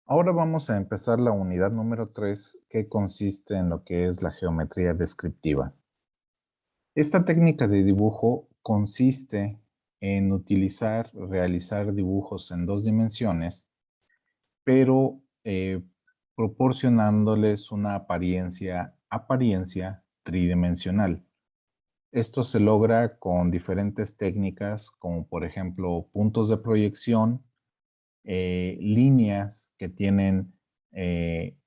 Ahora vamos a empezar la unidad número 3, que consiste en lo que es la geometría descriptiva. Esta técnica de dibujo consiste en realizar dibujos en dos dimensiones, pero proporcionándoles una apariencia tridimensional. Esto se logra con diferentes técnicas, como por ejemplo puntos de proyección, líneas que tienen eh,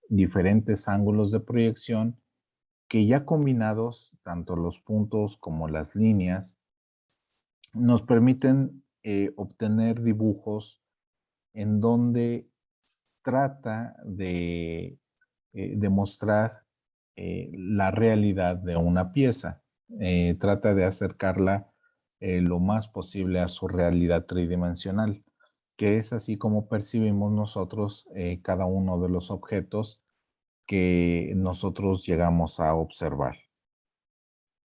diferentes ángulos de proyección que ya combinados, tanto los puntos como las líneas, nos permiten obtener dibujos en donde trata de demostrar la realidad de una pieza. Trata de acercarla lo más posible a su realidad tridimensional, que es así como percibimos nosotros cada uno de los objetos que nosotros llegamos a observar.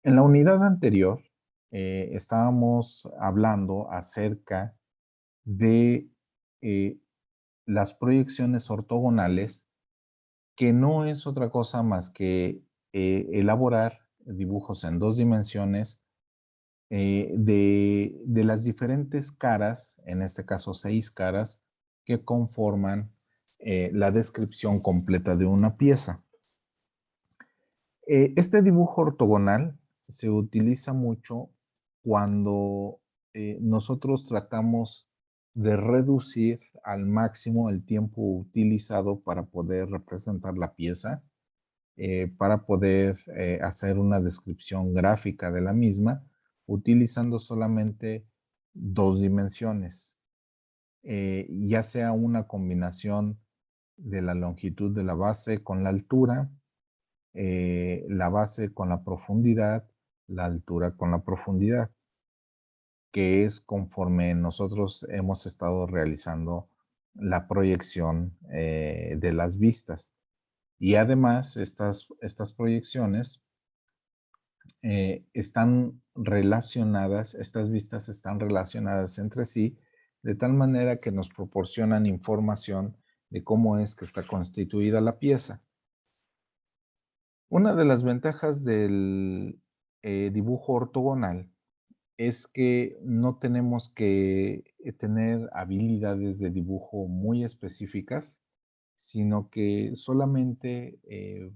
En la unidad anterior estábamos hablando acerca de eh, las proyecciones ortogonales, que no es otra cosa más que elaborar dibujos en dos dimensiones de las diferentes caras, en este caso 6 caras, que conforman la descripción completa de una pieza. Este dibujo ortogonal se utiliza mucho cuando nosotros tratamos de reducir al máximo el tiempo utilizado para poder representar la pieza, para poder hacer una descripción gráfica de la misma, utilizando solamente dos dimensiones, ya sea una combinación de la longitud de la base con la altura, la base con la profundidad, la altura con la profundidad, que es conforme nosotros hemos estado realizando la proyección de las vistas. Y además, estas proyecciones están relacionadas, estas vistas están relacionadas entre sí, de tal manera que nos proporcionan información de cómo es que está constituida la pieza. Una de las ventajas del dibujo ortogonal es que no tenemos que tener habilidades de dibujo muy específicas, sino que solamente eh,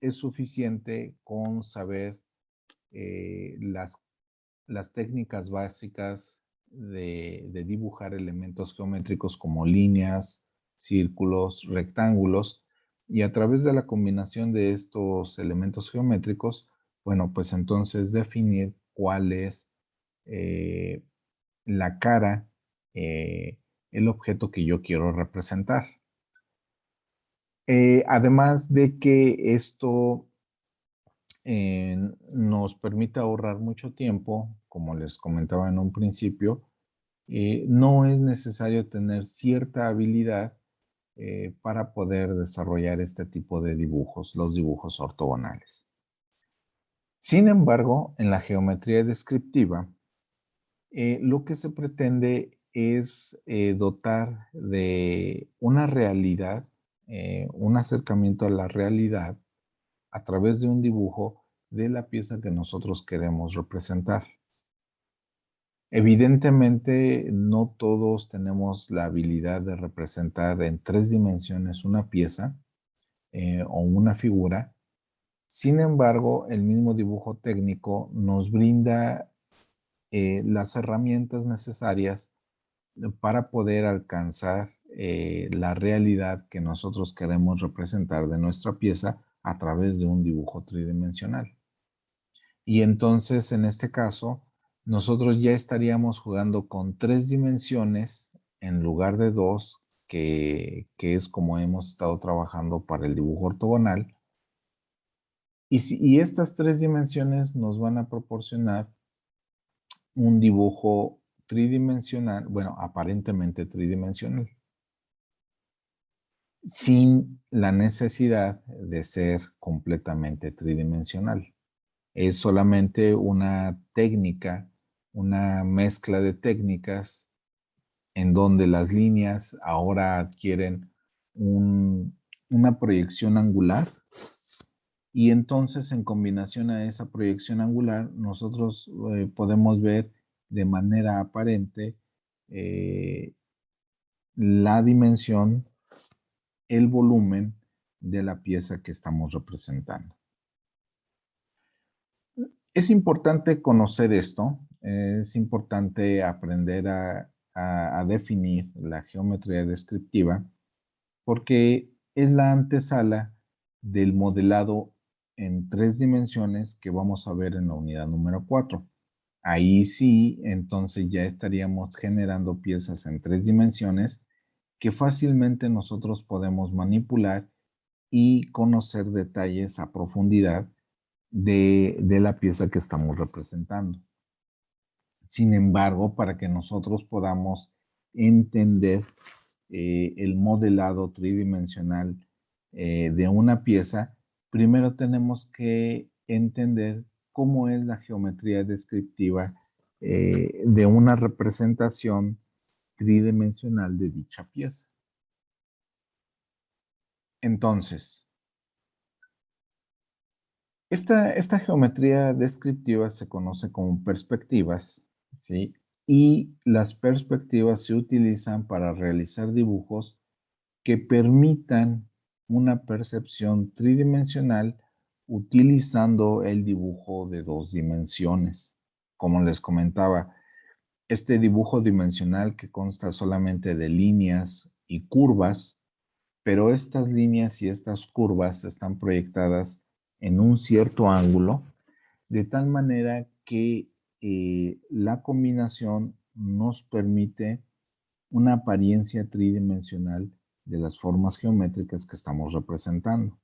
es suficiente con saber las técnicas básicas de dibujar elementos geométricos como líneas, círculos, rectángulos, y a través de la combinación de estos elementos geométricos, bueno, pues entonces definir cuál es eh, la cara, el objeto que yo quiero representar. Además de que esto eh, nos permite ahorrar mucho tiempo, como les comentaba en un principio, no es necesario tener cierta habilidad para poder desarrollar este tipo de dibujos, los dibujos ortogonales. Sin embargo, en la geometría descriptiva, lo que se pretende es dotar de una realidad, un acercamiento a la realidad a través de un dibujo de la pieza que nosotros queremos representar. Evidentemente, no todos tenemos la habilidad de representar en 3 dimensiones una pieza o una figura. Sin embargo, el mismo dibujo técnico nos brinda las herramientas necesarias para poder alcanzar la realidad que nosotros queremos representar de nuestra pieza a través de un dibujo tridimensional. Y entonces, en este caso, nosotros ya estaríamos jugando con 3 dimensiones en lugar de dos, que es como hemos estado trabajando para el dibujo ortogonal. Y estas 3 dimensiones nos van a proporcionar un dibujo tridimensional, bueno, aparentemente tridimensional, sin la necesidad de ser completamente tridimensional. Es solamente una técnica, una mezcla de técnicas en donde las líneas ahora adquieren una proyección angular y entonces en combinación a esa proyección angular nosotros podemos ver de manera aparente la dimensión, el volumen de la pieza que estamos representando. Es importante conocer esto, es importante aprender a definir la geometría descriptiva porque es la antesala del modelado en 3 dimensiones que vamos a ver en la unidad número 4. Ahí sí, entonces ya estaríamos generando piezas en 3 dimensiones que fácilmente nosotros podemos manipular y conocer detalles a profundidad de la pieza que estamos representando. Sin embargo, para que nosotros podamos entender el modelado tridimensional de una pieza, primero tenemos que entender cómo es la geometría descriptiva de una representación tridimensional de dicha pieza. Entonces, esta geometría descriptiva se conoce como perspectivas, ¿sí? Y las perspectivas se utilizan para realizar dibujos que permitan una percepción tridimensional utilizando el dibujo de 2 dimensiones. Como les comentaba, este dibujo dimensional que consta solamente de líneas y curvas, pero estas líneas y estas curvas están proyectadas en un cierto ángulo, de tal manera que la combinación nos permite una apariencia tridimensional de las formas geométricas que estamos representando.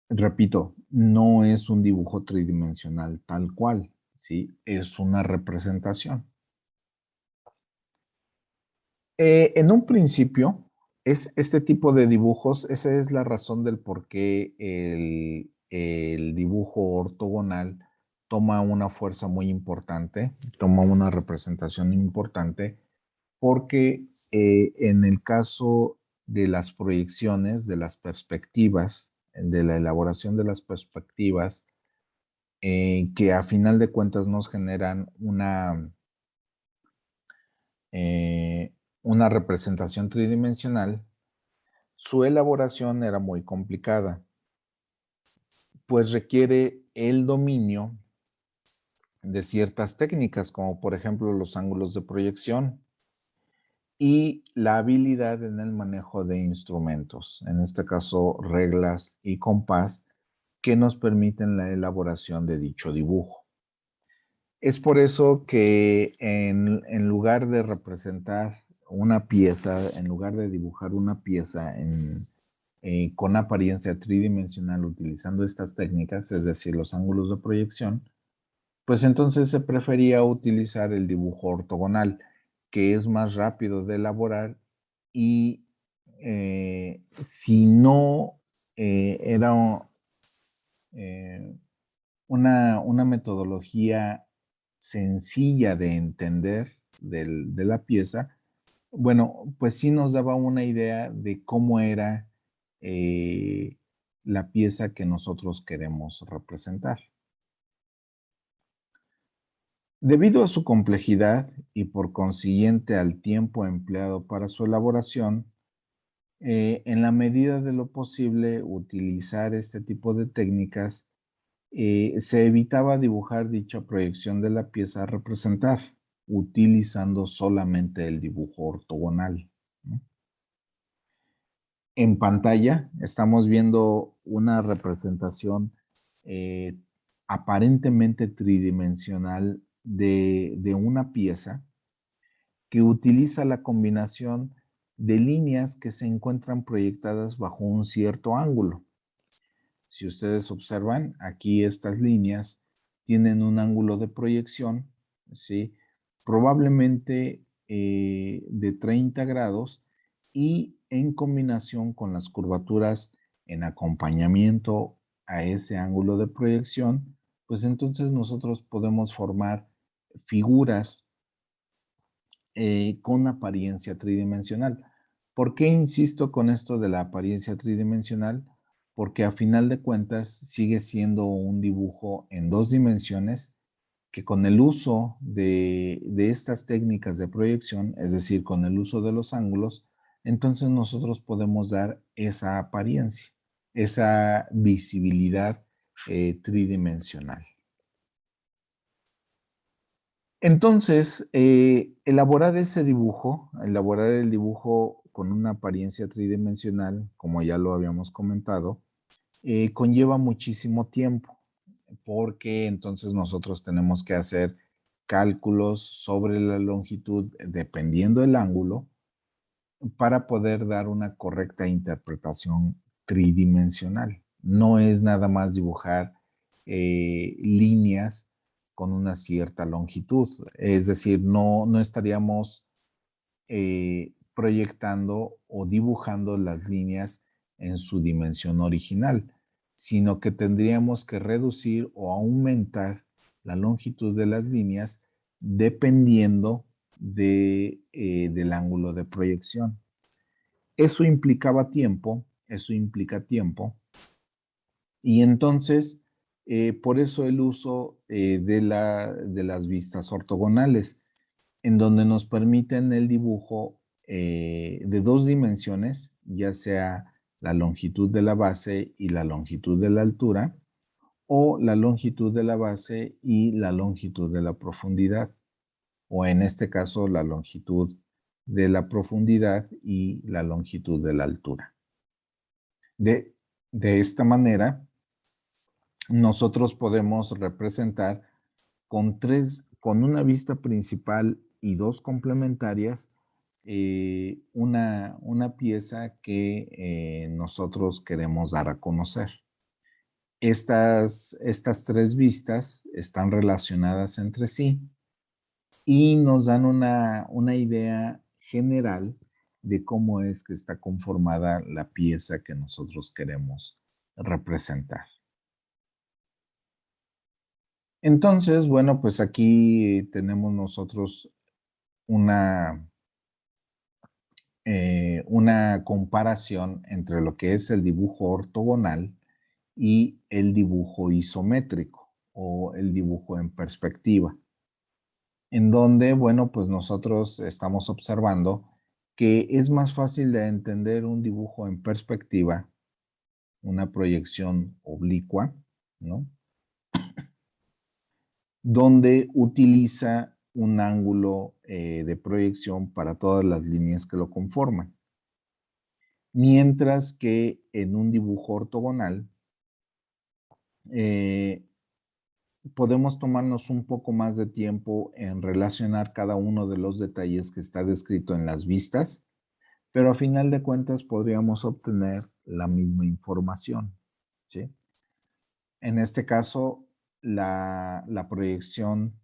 Repito, no es un dibujo tridimensional tal cual, ¿sí? Es una representación. En un principio, es este tipo de dibujos, esa es la razón del por qué el dibujo ortogonal toma una fuerza muy importante, toma una representación importante, porque en el caso de las proyecciones, de las perspectivas, de la elaboración de las perspectivas, que a final de cuentas nos generan una representación tridimensional, su elaboración era muy complicada, pues requiere el dominio de ciertas técnicas, como por ejemplo los ángulos de proyección y la habilidad en el manejo de instrumentos, en este caso reglas y compás, que nos permiten la elaboración de dicho dibujo. Es por eso que en lugar de representar una pieza, en lugar de dibujar una pieza con apariencia tridimensional utilizando estas técnicas, es decir, los ángulos de proyección, pues entonces se prefería utilizar el dibujo ortogonal, que es más rápido de elaborar y si no era eh, una metodología sencilla de entender de la pieza, bueno, pues sí nos daba una idea de cómo era la pieza que nosotros queremos representar. Debido a su complejidad y por consiguiente al tiempo empleado para su elaboración, en la medida de lo posible utilizar este tipo de técnicas se evitaba dibujar dicha proyección de la pieza a representar, utilizando solamente el dibujo ortogonal, ¿no? En pantalla estamos viendo una representación eh, aparentemente tridimensional de una pieza que utiliza la combinación de líneas que se encuentran proyectadas bajo un cierto ángulo. Si ustedes observan, aquí estas líneas tienen un ángulo de proyección, ¿sí? Probablemente de 30 grados y en combinación con las curvaturas en acompañamiento a ese ángulo de proyección, pues entonces nosotros podemos formar figuras con apariencia tridimensional. ¿Por qué insisto con esto de la apariencia tridimensional? Porque a final de cuentas sigue siendo un dibujo en dos dimensiones que con el uso de estas técnicas de proyección, es decir, con el uso de los ángulos, entonces nosotros podemos dar esa apariencia, esa visibilidad tridimensional. Entonces, elaborar el dibujo con una apariencia tridimensional, como ya lo habíamos comentado, conlleva muchísimo tiempo, porque entonces nosotros tenemos que hacer cálculos sobre la longitud dependiendo del ángulo para poder dar una correcta interpretación tridimensional. No es nada más dibujar líneas con una cierta longitud, es decir, no estaríamos proyectando o dibujando las líneas en su dimensión original, sino que tendríamos que reducir o aumentar la longitud de las líneas dependiendo del ángulo de proyección. Eso eso implica tiempo, y entonces, por eso el uso de las vistas ortogonales, en donde nos permiten el dibujo de dos dimensiones, ya sea la longitud de la base y la longitud de la altura, o la longitud de la base y la longitud de la profundidad, o en este caso la longitud de la profundidad y la longitud de la altura. De esta manera, nosotros podemos representar con una vista principal y dos complementarias, una pieza que nosotros queremos dar a conocer. Estas tres vistas están relacionadas entre sí y nos dan una idea general de cómo es que está conformada la pieza que nosotros queremos representar. Entonces, bueno, pues aquí tenemos nosotros una, una comparación entre lo que es el dibujo ortogonal y el dibujo isométrico o el dibujo en perspectiva, en donde, bueno, pues nosotros estamos observando que es más fácil de entender un dibujo en perspectiva, una proyección oblicua, ¿no? Donde utiliza un ángulo de proyección para todas las líneas que lo conforman. Mientras que en un dibujo ortogonal eh, podemos tomarnos un poco más de tiempo en relacionar cada uno de los detalles que está descrito en las vistas, pero a final de cuentas podríamos obtener la misma información, ¿sí? En este caso, la proyección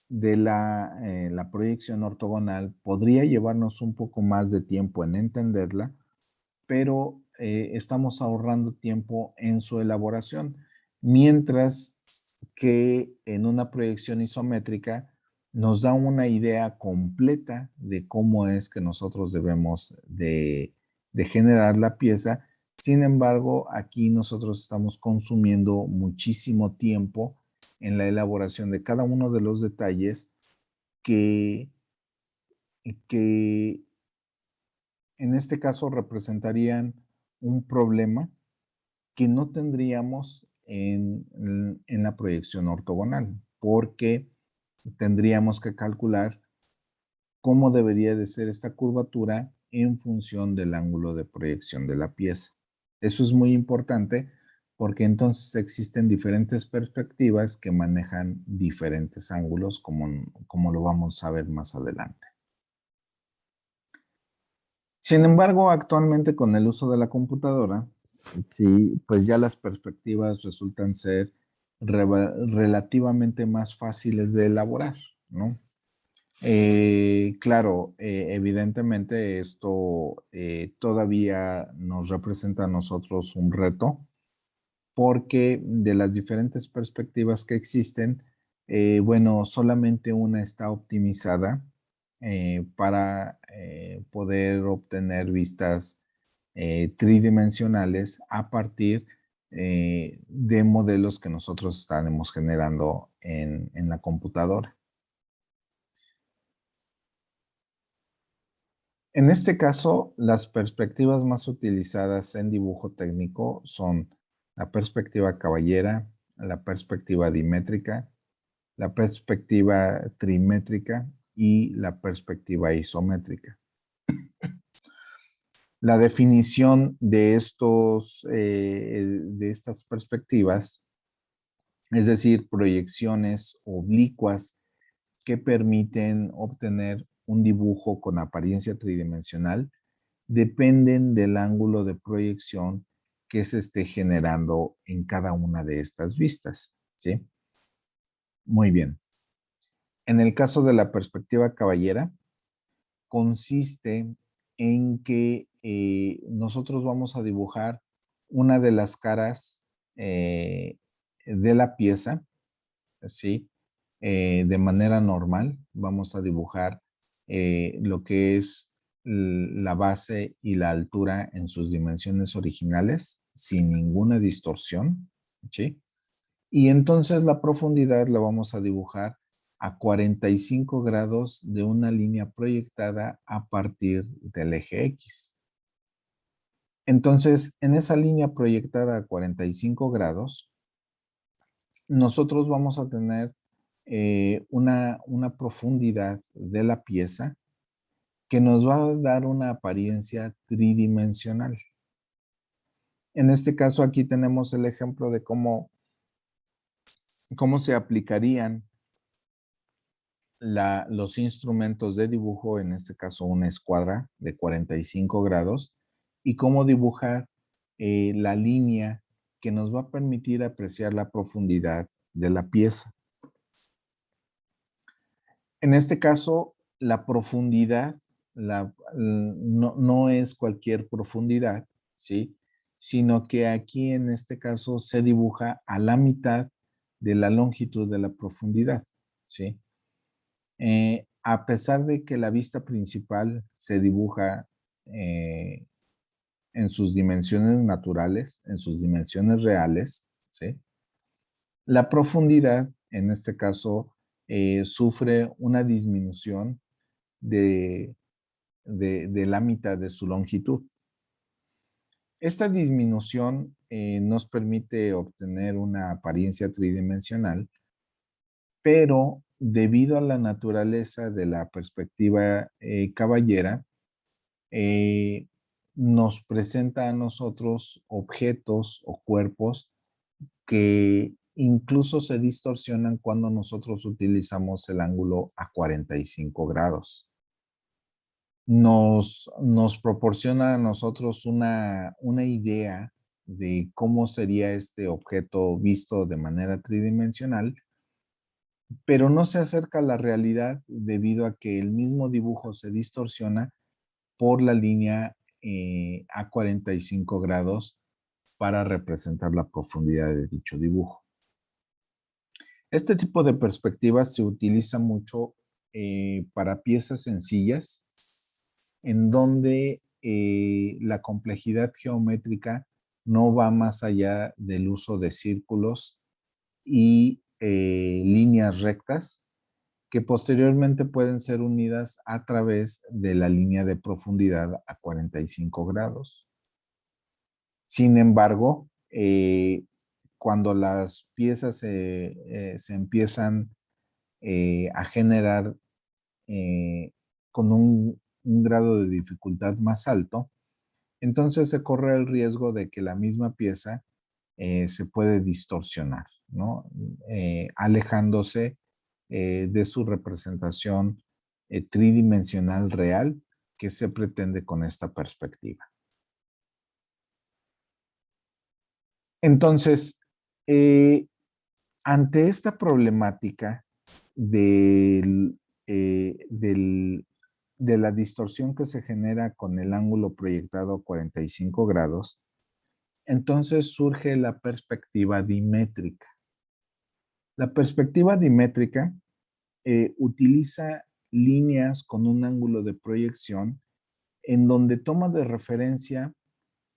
la proyección ortogonal podría llevarnos un poco más de tiempo en entenderla, pero estamos ahorrando tiempo en su elaboración, mientras que en una proyección isométrica nos da una idea completa de cómo es que nosotros debemos de generar la pieza. Sin embargo, aquí nosotros estamos consumiendo muchísimo tiempo en la elaboración de cada uno de los detalles que, que en este caso representarían un problema que no tendríamos en la proyección ortogonal, porque tendríamos que calcular cómo debería de ser esta curvatura en función del ángulo de proyección de la pieza. Eso es muy importante porque entonces existen diferentes perspectivas que manejan diferentes ángulos, como lo vamos a ver más adelante. Sin embargo, actualmente con el uso de la computadora, sí, pues ya las perspectivas resultan ser relativamente más fáciles de elaborar, ¿no? Claro, evidentemente esto todavía nos representa a nosotros un reto porque de las diferentes perspectivas que existen, Bueno, solamente una está optimizada para poder obtener vistas tridimensionales a partir de modelos que nosotros estaremos generando en la computadora. En este caso, las perspectivas más utilizadas en dibujo técnico son la perspectiva caballera, la perspectiva dimétrica, la perspectiva trimétrica y la perspectiva isométrica. La definición de estas perspectivas, es decir, proyecciones oblicuas que permiten obtener un dibujo con apariencia tridimensional, dependen del ángulo de proyección que se esté generando en cada una de estas vistas, ¿sí? Muy bien. En el caso de la perspectiva caballera, consiste en que nosotros vamos a dibujar una de las caras de la pieza, ¿sí? De manera normal, vamos a dibujar lo que es la base y la altura en sus dimensiones originales, sin ninguna distorsión, ¿sí? Y entonces la profundidad la vamos a dibujar a 45 grados de una línea proyectada a partir del eje X. Entonces, en esa línea proyectada a 45 grados, nosotros vamos a tener una profundidad de la pieza que nos va a dar una apariencia tridimensional. En este caso, aquí tenemos el ejemplo de cómo se aplicarían los instrumentos de dibujo, en este caso una escuadra de 45 grados, y cómo dibujar la línea que nos va a permitir apreciar la profundidad de la pieza. En este caso, la profundidad no es cualquier profundidad, ¿sí? Sino que aquí en este caso se dibuja a la mitad de la longitud de la profundidad, ¿sí? A pesar de que la vista principal se dibuja eh, en sus dimensiones naturales, en sus dimensiones reales, ¿sí? La profundidad, en este caso, sufre una disminución de, de la mitad de su longitud. Esta disminución nos permite obtener una apariencia tridimensional, pero debido a la naturaleza de la perspectiva caballera, eh, nos presenta a nosotros objetos o cuerpos que incluso se distorsionan cuando nosotros utilizamos el ángulo a 45 grados. Nos proporciona a nosotros una idea de cómo sería este objeto visto de manera tridimensional, pero no se acerca a la realidad debido a que el mismo dibujo se distorsiona por la línea a 45 grados para representar la profundidad de dicho dibujo. Este tipo de perspectivas se utiliza mucho para piezas sencillas, en donde la complejidad geométrica no va más allá del uso de círculos y líneas rectas que posteriormente pueden ser unidas a través de la línea de profundidad a 45 grados. Sin embargo, cuando las piezas se empiezan a generar con un grado de dificultad más alto, entonces se corre el riesgo de que la misma pieza se puede distorsionar, ¿no? Alejándose de su representación tridimensional real que se pretende con esta perspectiva. Entonces, eh, ante esta problemática del, de la distorsión que se genera con el ángulo proyectado a 45 grados, entonces surge la perspectiva dimétrica. La perspectiva dimétrica utiliza líneas con un ángulo de proyección en donde toma de referencia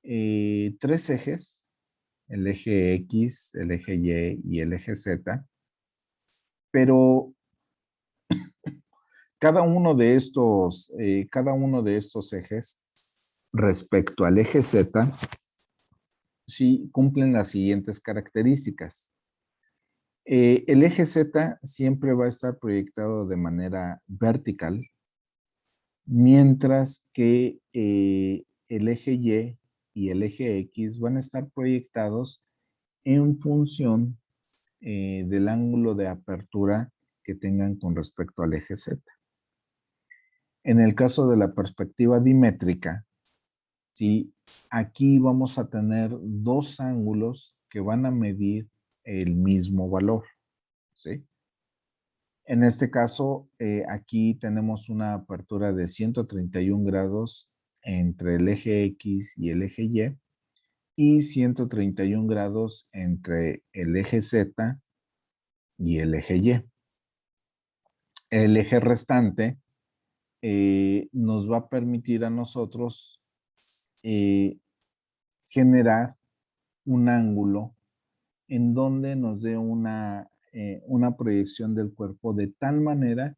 tres ejes, el eje X, el eje Y y el eje Z, pero cada uno de estos ejes respecto al eje Z, sí cumplen las siguientes características. El eje Z siempre va a estar proyectado de manera vertical, mientras que el eje y el eje X van a estar proyectados en función del ángulo de apertura que tengan con respecto al eje Z. En el caso de la perspectiva dimétrica, ¿sí? Aquí vamos a tener dos ángulos que van a medir el mismo valor, ¿sí? En este caso, aquí tenemos una apertura de 131 grados entre el eje X y el eje y 131 grados entre el eje Z y el eje Y. El eje restante nos va a permitir a nosotros eh, generar un ángulo en donde nos dé una proyección del cuerpo de tal manera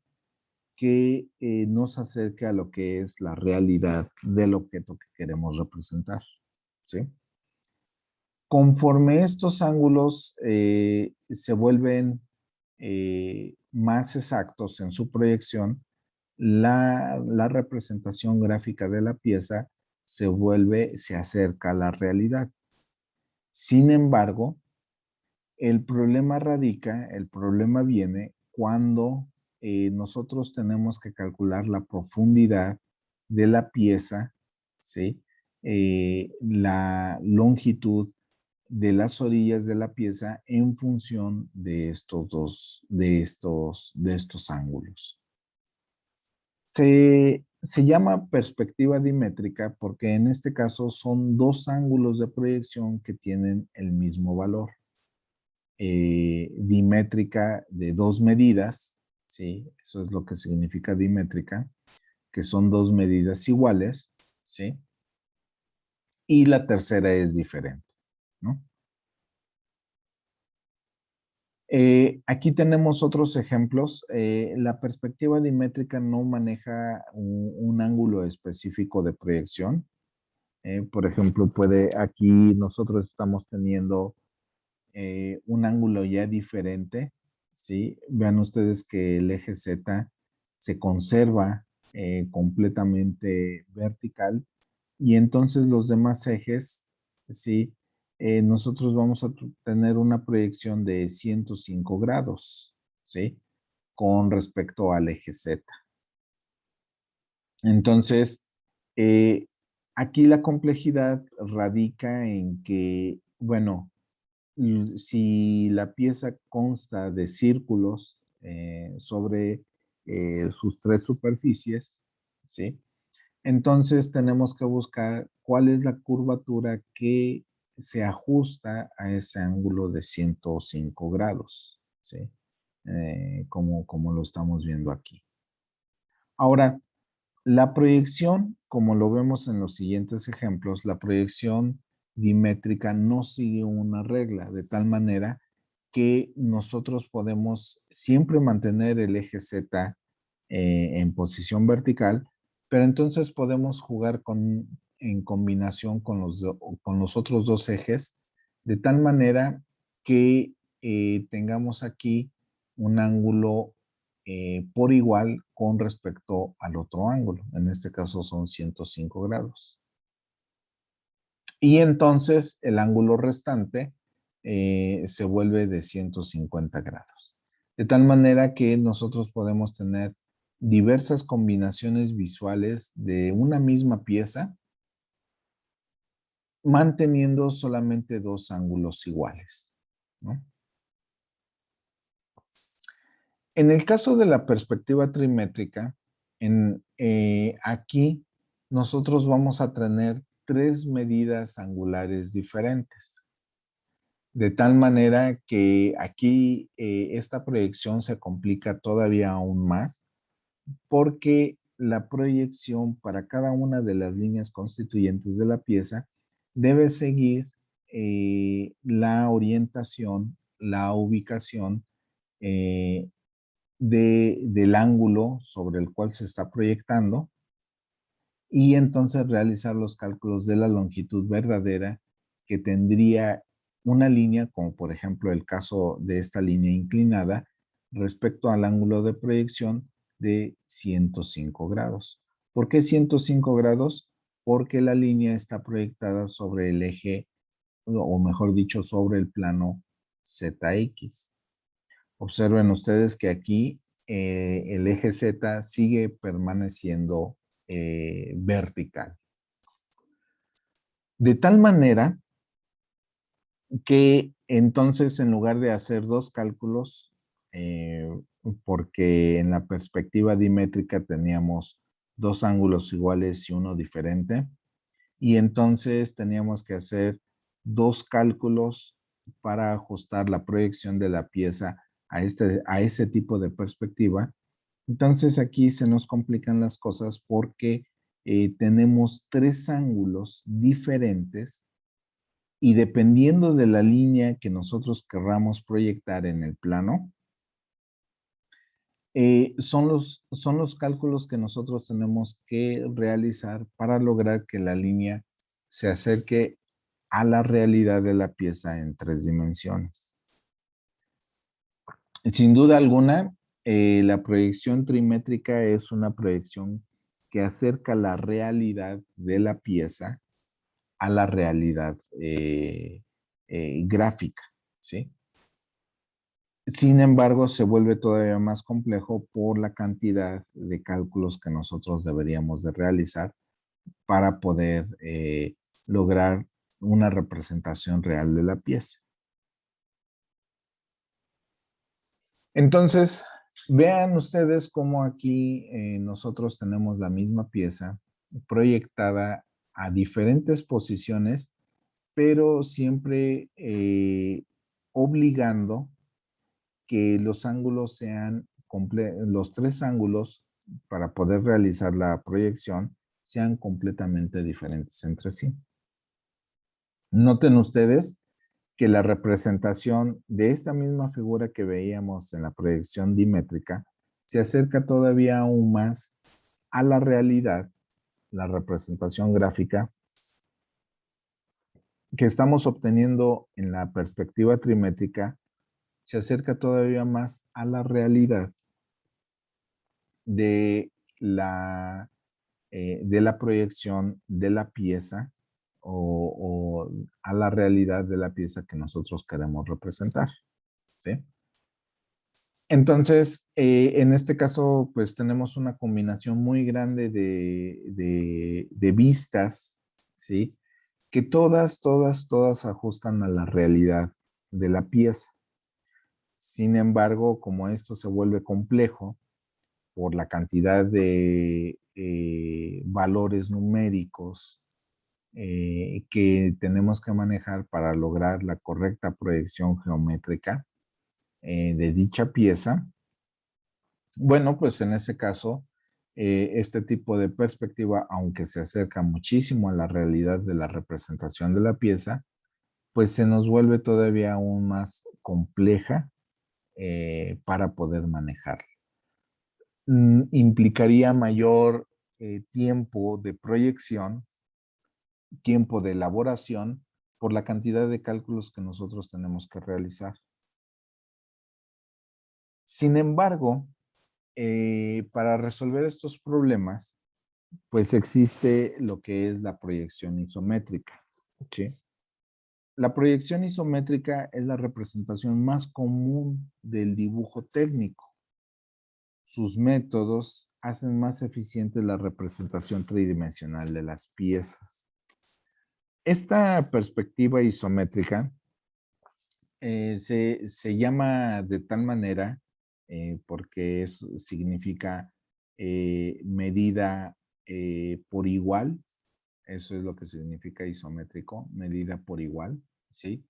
que nos acerque a lo que es la realidad del objeto que queremos representar. ¿Sí? Conforme estos ángulos se vuelven más exactos en su proyección, la representación gráfica de la pieza se acerca a la realidad. Sin embargo, el problema viene cuando nosotros tenemos que calcular la profundidad de la pieza, ¿sí? La longitud de las orillas de la pieza en función de de estos ángulos. Se llama perspectiva dimétrica porque en este caso son dos ángulos de proyección que tienen el mismo valor. Dimétrica de dos medidas, ¿sí? Eso es lo que significa dimétrica, que son dos medidas iguales, ¿sí? Y la tercera es diferente, ¿no? Aquí tenemos otros ejemplos. La perspectiva dimétrica no maneja un ángulo específico de proyección. Por ejemplo, aquí nosotros estamos teniendo un ángulo ya diferente, ¿sí? Vean ustedes que el eje Z se conserva completamente vertical y entonces los demás ejes, ¿sí? Nosotros vamos a tener una proyección de 105 grados, ¿sí? Con respecto al eje Z. Entonces, eh, aquí la complejidad radica en que, bueno, si la pieza consta de círculos sobre sus tres superficies, ¿sí? Entonces tenemos que buscar cuál es la curvatura que se ajusta a ese ángulo de 105 grados, ¿sí? Como lo estamos viendo aquí. Ahora, la proyección, como lo vemos en los siguientes ejemplos, la proyección dimétrica no sigue una regla, de tal manera que nosotros podemos siempre mantener el eje Z en posición vertical, pero entonces podemos jugar en combinación con con los otros dos ejes, de tal manera que tengamos aquí un ángulo por igual con respecto al otro ángulo. En este caso son 105 grados. Y entonces el ángulo restante se vuelve de 150 grados. De tal manera que nosotros podemos tener diversas combinaciones visuales de una misma pieza, manteniendo solamente dos ángulos iguales, ¿no? En el caso de la perspectiva trimétrica, aquí nosotros vamos a tener tres medidas angulares diferentes. De tal manera que aquí esta proyección se complica todavía aún más porque la proyección para cada una de las líneas constituyentes de la pieza debe seguir la orientación, la ubicación eh, del ángulo sobre el cual se está proyectando y entonces realizar los cálculos de la longitud verdadera que tendría una línea, como por ejemplo el caso de esta línea inclinada, respecto al ángulo de proyección de 105 grados. ¿Por qué 105 grados? Porque la línea está proyectada sobre el eje, o mejor dicho, sobre el plano ZX. Observen ustedes que aquí el eje Z sigue permaneciendo vertical. De tal manera que entonces en lugar de hacer dos cálculos, eh, porque en la perspectiva dimétrica teníamos dos ángulos iguales y uno diferente, y entonces teníamos que hacer dos cálculos para ajustar la proyección de la pieza a ese tipo de perspectiva. Entonces aquí se nos complican las cosas porque tenemos tres ángulos diferentes y dependiendo de la línea que nosotros querramos proyectar en el plano, son los cálculos que nosotros tenemos que realizar para lograr que la línea se acerque a la realidad de la pieza en tres dimensiones. Sin duda alguna, la proyección trimétrica es una proyección que acerca la realidad de la pieza a la realidad gráfica, ¿sí? Sin embargo, se vuelve todavía más complejo por la cantidad de cálculos que nosotros deberíamos de realizar para poder lograr una representación real de la pieza. Entonces, vean ustedes cómo aquí nosotros tenemos la misma pieza proyectada a diferentes posiciones, pero siempre obligando que los ángulos sean, los tres ángulos para poder realizar la proyección sean completamente diferentes entre sí. Noten ustedes que la representación de esta misma figura que veíamos en la proyección dimétrica se acerca todavía aún más a la realidad, la representación gráfica que estamos obteniendo en la perspectiva trimétrica se acerca todavía más a la realidad de de la proyección de la pieza o a la realidad de la pieza que nosotros queremos representar. ¿Sí? Entonces, en este caso, pues tenemos una combinación muy grande de vistas, ¿sí? Que todas ajustan a la realidad de la pieza. Sin embargo, como esto se vuelve complejo por la cantidad de valores numéricos que tenemos que manejar para lograr la correcta proyección geométrica de dicha pieza, bueno, pues en ese caso, este tipo de perspectiva, aunque se acerca muchísimo a la realidad de la representación de la pieza, pues se nos vuelve todavía aún más compleja para poder manejarla. Implicaría mayor tiempo de proyección, tiempo de elaboración, por la cantidad de cálculos que nosotros tenemos que realizar. Sin embargo, para resolver estos problemas, pues existe lo que es la proyección isométrica. ¿Sí? La proyección isométrica es la representación más común del dibujo técnico. Sus métodos hacen más eficiente la representación tridimensional de las piezas. Esta perspectiva isométrica se llama de tal manera porque significa medida por igual. Eso es lo que significa isométrico, medida por igual, ¿sí?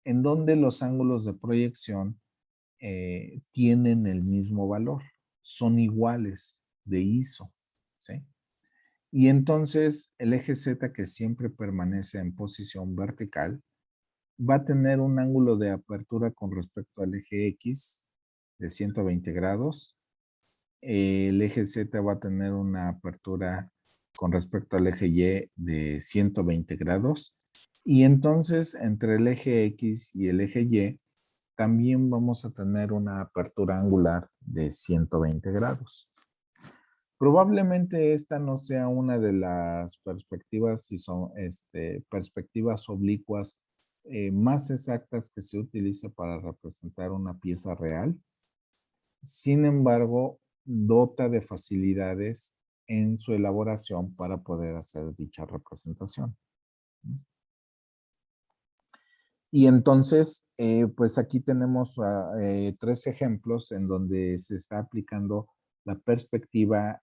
en donde los ángulos de proyección tienen el mismo valor, son iguales de ISO, ¿sí? Y entonces el eje Z, que siempre permanece en posición vertical, va a tener un ángulo de apertura con respecto al eje X de 120 grados. El eje Z va a tener una apertura con respecto al eje Y de 120 grados. Y entonces entre el eje X y el eje Y también vamos a tener una apertura angular de 120 grados. Probablemente esta no sea una de las perspectivas, si son perspectivas oblicuas más exactas que se utiliza para representar una pieza real. Sin embargo, dota de facilidades en su elaboración para poder hacer dicha representación. Y entonces, pues aquí tenemos tres ejemplos en donde se está aplicando la perspectiva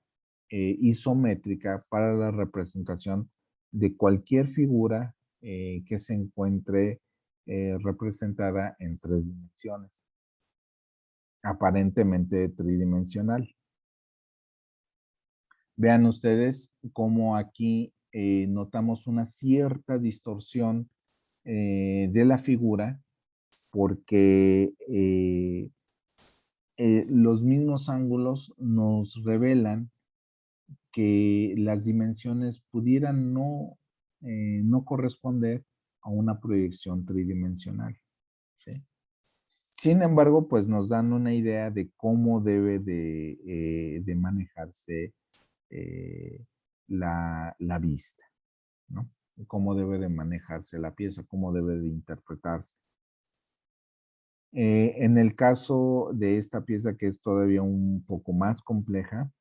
isométrica para la representación de cualquier figura que se encuentre representada en tres dimensiones, aparentemente tridimensional. Vean ustedes cómo aquí notamos una cierta distorsión de la figura porque los mismos ángulos nos revelan que las dimensiones pudieran no corresponder a una proyección tridimensional, ¿sí? Sin embargo, pues nos dan una idea de cómo debe de manejarse la vista, ¿no? Cómo debe de manejarse la pieza, cómo debe de interpretarse. En el caso de esta pieza que es todavía un poco más compleja,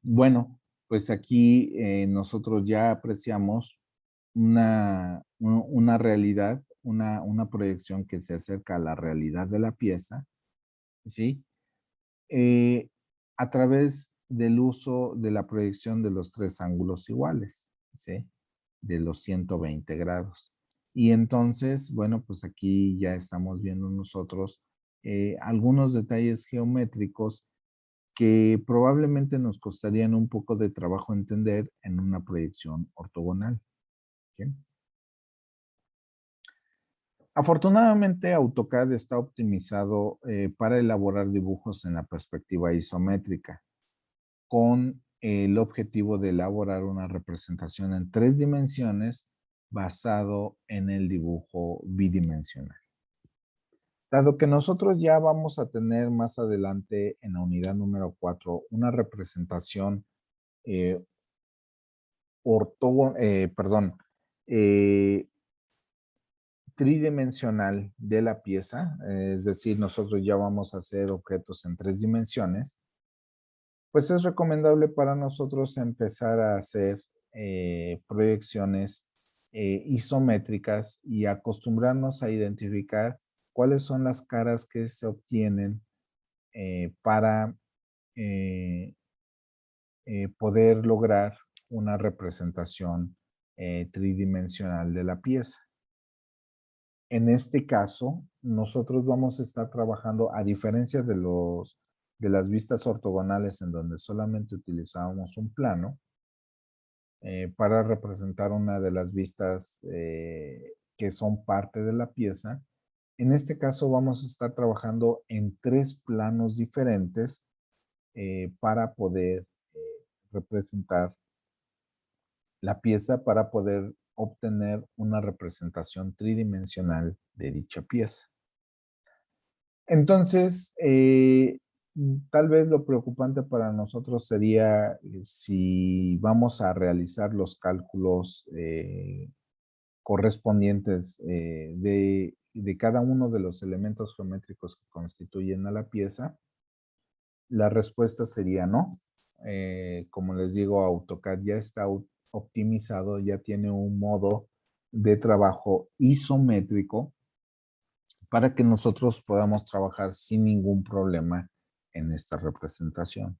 bueno, pues aquí nosotros ya apreciamos una realidad, una proyección que se acerca a la realidad de la pieza, ¿sí? Eh, a través del uso de la proyección de los tres ángulos iguales, ¿sí? De los 120 grados. Y entonces, bueno, pues aquí ya estamos viendo nosotros algunos detalles geométricos que probablemente nos costarían un poco de trabajo entender en una proyección ortogonal. ¿Sí? Afortunadamente, AutoCAD está optimizado para elaborar dibujos en la perspectiva isométrica, con el objetivo de elaborar una representación en tres dimensiones basado en el dibujo bidimensional. Dado que nosotros ya vamos a tener más adelante en la unidad número 4 una representación eh, eh, tridimensional de la pieza, es decir, nosotros ya vamos a hacer objetos en tres dimensiones, pues es recomendable para nosotros empezar a hacer proyecciones isométricas y acostumbrarnos a identificar cuáles son las caras que se obtienen para eh, poder lograr una representación tridimensional de la pieza. En este caso, nosotros vamos a estar trabajando, a diferencia de las vistas ortogonales en donde solamente utilizábamos un plano, para representar una de las vistas que son parte de la pieza. En este caso vamos a estar trabajando en tres planos diferentes para poder representar la pieza, para poder obtener una representación tridimensional de dicha pieza. Entonces, tal vez lo preocupante para nosotros sería si vamos a realizar los cálculos correspondientes de cada uno de los elementos geométricos que constituyen a la pieza. La respuesta sería no. Como les digo, AutoCAD ya está optimizado, ya tiene un modo de trabajo isométrico para que nosotros podamos trabajar sin ningún problema en esta representación.